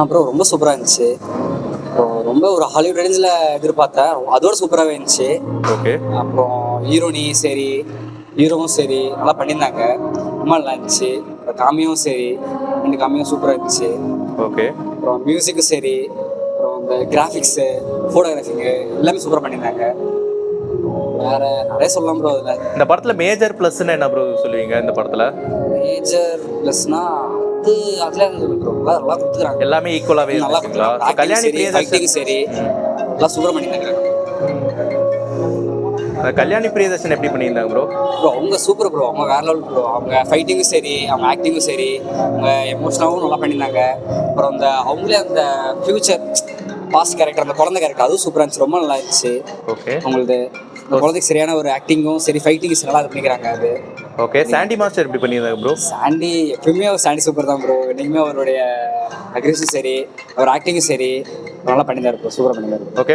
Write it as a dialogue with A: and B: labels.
A: அப்புறம் ரொம்ப சூப்பராக இருந்துச்சு. அப்புறம் ரொம்ப ஒரு ஹாலிவுட் ரேஞ்சில் எதிர்பார்த்தேன், அதோட சூப்பராகவே இருந்துச்சு.
B: ஓகே.
A: அப்புறம் ஹீரோனி சரி, ஹீரோவும் சரி நல்லா பண்ணியிருந்தாங்க, ரொம்ப நல்லா இருந்துச்சு. அப்புறம் காமியும் சரி, 2 காமியும் சூப்பராக இருந்துச்சு.
B: ஓகே.
A: அப்புறம் மியூசிக்கும் சரி, அப்புறம் இந்த கிராஃபிக்ஸு, ஃபோட்டோகிராஃபிங்கு எல்லாமே சூப்பராக பண்ணியிருந்தாங்க. வேற நிறைய சொல்லலாம் ப்ரோ. அதில்
B: இந்த படத்துல மேஜர் ப்ளஸ்ன்னு என்ன ப்ரோ சொல்லுவீங்க இந்த படத்துல?
A: மேஜர் ப்ளஸ்னா அது அதெல்லாம் ப்ரோ நல்லா நல்லா கொடுத்துக்கிறாங்க,
B: எல்லாமே ஈக்குவலாவே
A: நல்லா
B: இருந்துச்சுங்களா?
A: கொடுத்துருக்காங்க.
B: கல்யாணி
A: சரி,
B: பிரியதர்ஷன்
A: ஃபைட்டிங் சரி எல்லாம் சூப்பராக பண்ணியிருந்தாங்க.
B: கல்யாணி பிரியதர்ஷன் எப்படி பண்ணியிருந்தாங்க ப்ரோ?
A: ப்ரோ அவங்க சூப்பர் ப்ரோ, அவங்க வேற லெவல் ப்ரோ. அவங்க ஃபைட்டிங்கும் சரி, அவங்க ஆக்டிங்கும் சரி, அவங்க எமோஷனாகவும் நல்லா பண்ணியிருந்தாங்க. அப்புறம் அந்த அவங்களே அந்த ஃபியூச்சர் பாஸ்ட் கேரக்டர், அந்த குழந்தை கேரக்டர் அதுவும் சூப்பராக இருந்துச்சு, ரொம்ப நல்லா இருந்துச்சு.
B: ஓகே.
A: அவங்களது அந்த குழந்தைக்கு சரியான ஒரு ஆக்டிங்கும் சரி, ஃபைட்டிங்கும் சரி நல்லா பண்ணிக்கிறாங்க. அது
B: ஓகே. சாண்டி மாஸ்டர் எப்படி பண்ணியிருந்தாங்க ப்ரோ?
A: சாண்டி எப்பயுமே அவர் சாண்டி சூப்பர் தான் ப்ரோ. என்றைக்குமே அவருடைய அக்ரெஷனும் சரி, அவர் ஆக்டிங்கும் சரி நல்லா பண்ணியிருந்தாரு ப்ரோ, சூப்பராக பண்ணியிருந்தாரு.
B: ஓகே.